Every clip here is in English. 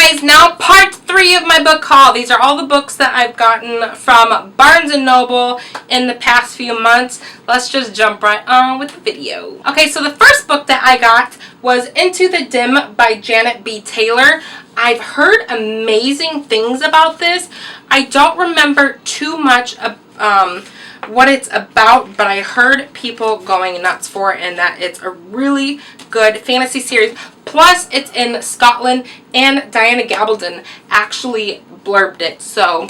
guys, now part 3 of my book haul. These are all the books that I've gotten from Barnes & Noble in the past few months. Let's just jump right on with the video. Okay, so the first book that I got was Into the Dim by Janet B. Taylor. I've heard amazing things about this. I don't remember too much what it's about, but I heard people going nuts for it and that it's a really good fantasy series. Plus, it's in Scotland, and Diana Gabaldon actually blurbed it. So,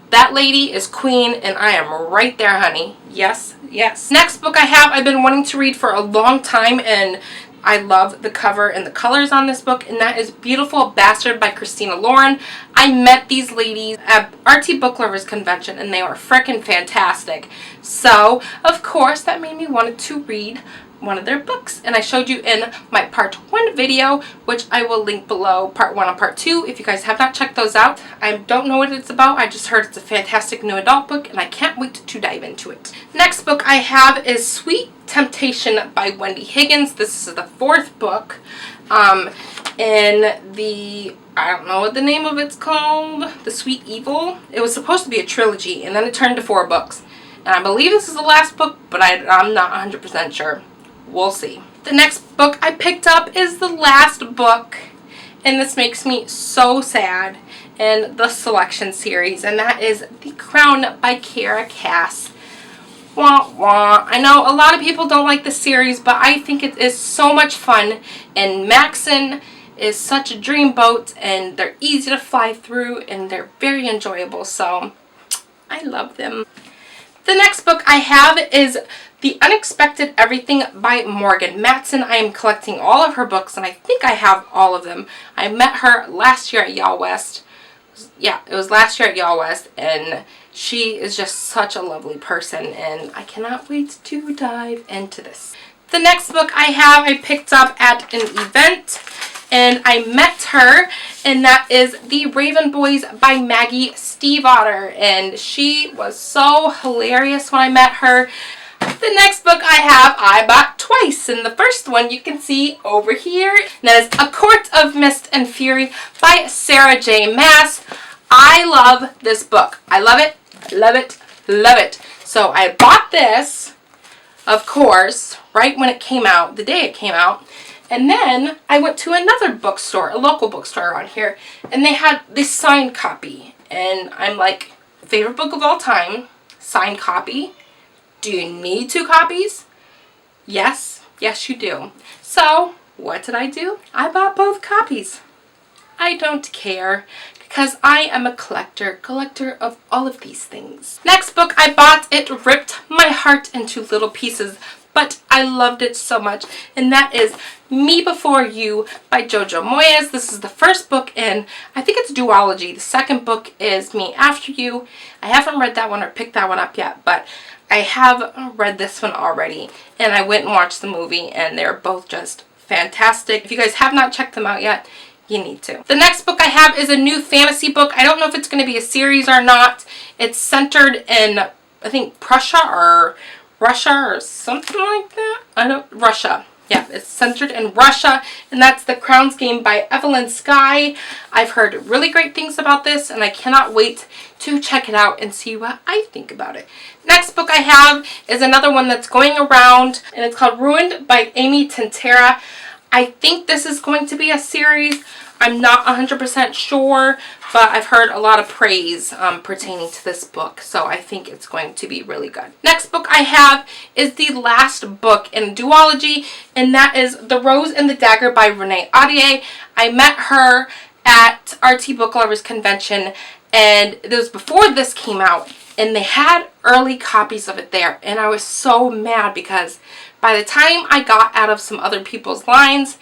that lady is queen, and I am right there, honey. Yes, yes. Next book I've been wanting to read for a long time, and I love the cover and the colors on this book, and that is Beautiful Bastard by Christina Lauren. I met these ladies at RT Book Lovers Convention, and they were freaking fantastic. So, of course, that made me want to read one of their books, and I showed you in my part 1 video, which I will link below, part 1 and part 2, if you guys have not checked those out. I don't know what it's about, I just heard it's a fantastic new adult book, and I can't wait to dive into it. Next book I have is Sweet Temptation by Wendy Higgins. This is the 4th book in the, I don't know what the name of it's called, The Sweet Evil. It was supposed to be a trilogy, and then it turned to 4 books. And I believe this is the last book, but I'm not 100% sure. We'll see. The next book I picked up is the last book, and this makes me so sad, in the Selection series, and that is The Crown by Kiera Cass. Wah wah. I know a lot of people don't like the series, but I think it is so much fun, and Maxon is such a dreamboat, and they're easy to fly through, and they're very enjoyable, so I love them. The next book I have is The Unexpected Everything by Morgan Matson. I am collecting all of her books, and I think I have all of them. I met her last year at Y'all West. Yeah, it was last year at Y'all West, and she is just such a lovely person, and I cannot wait to dive into this. The next book I picked up at an event, and I met her, and that is The Raven Boys by Maggie Stiefvater, and she was so hilarious when I met her. The next book I bought twice, and the first one you can see over here, and that is A Court of Mist and Fury by Sarah J. Maas. I love this book. I love it, love it, love it. So I bought this, of course, right when it came out, the day it came out. And then I went to another bookstore, a local bookstore around here, and they had this signed copy. And I'm like, favorite book of all time, signed copy. Do you need 2 copies? Yes, yes you do. So, what did I do? I bought both copies. I don't care, because I am a collector of all of these things. Next book I bought, it ripped my heart into little pieces, but I loved it so much, and that is Me Before You by Jojo Moyes. This is the first book in, I think it's duology. The second book is Me After You. I haven't read that one or picked that one up yet, but I have read this one already, and I went and watched the movie, and they're both just fantastic. If you guys have not checked them out yet, you need to. The next book I have is a new fantasy book. I don't know if it's going to be a series or not. It's centered in, I think, Prussia or Russia or something like that. Russia. Yeah, it's centered in Russia, and that's The Crown's Game by Evelyn Skye. I've heard really great things about this, and I cannot wait to check it out and see what I think about it. Next book I have is another one that's going around, and it's called Ruined by Amy Tintera. I think this is going to be a series. I'm not 100% sure, but I've heard a lot of praise pertaining to this book, so I think it's going to be really good. Next book I have is the last book in duology, and that is The Rose and the Dagger by Renee Ahdieh. I met her at RT Book Lovers Convention, and it was before this came out, and they had early copies of it there, and I was so mad because by the time I got out of some other people's lines,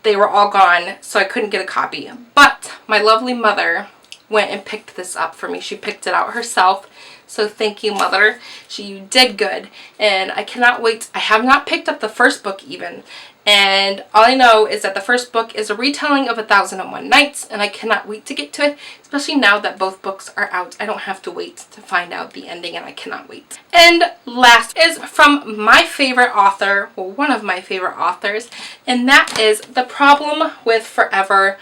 they were all gone, so I couldn't get a copy. But my lovely mother went and picked this up for me. She picked it out herself. So thank you, Mother. You did good. And I cannot wait. I have not picked up the first book even. And all I know is that the first book is a retelling of 1001 Nights, and I cannot wait to get to it, especially now that both books are out. I don't have to wait to find out the ending, and I cannot wait. And last is from my favorite author, well, one of my favorite authors, and that is The Problem with Forever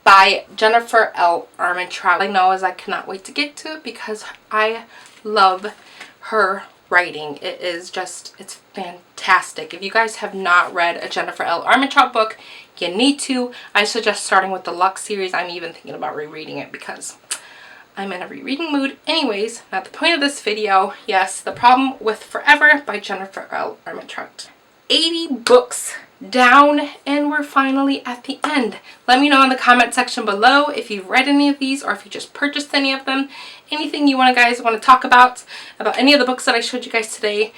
by Jennifer L. Armentrout. I know as I cannot wait to get to it because I love her writing. It is just, it's fantastic. If you guys have not read a Jennifer L. Armentrout book, you need to. I suggest starting with the Lux series. I'm even thinking about rereading it because I'm in a rereading mood. Anyways, not the point of this video. Yes, The Problem with Forever by Jennifer L. Armentrout. 80 books down, and we're finally at the end. Let me know in the comment section below if you've read any of these or if you just purchased any of them. Anything you guys want to talk about any of the books that I showed you guys today,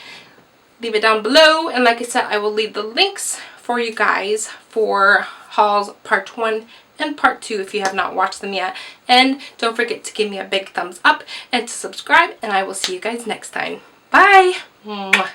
leave it down below. And like I said, I will leave the links for you guys for hauls part 1 and part 2 if you have not watched them yet. And don't forget to give me a big thumbs up and to subscribe, and I will see you guys next time. Bye! Mwah.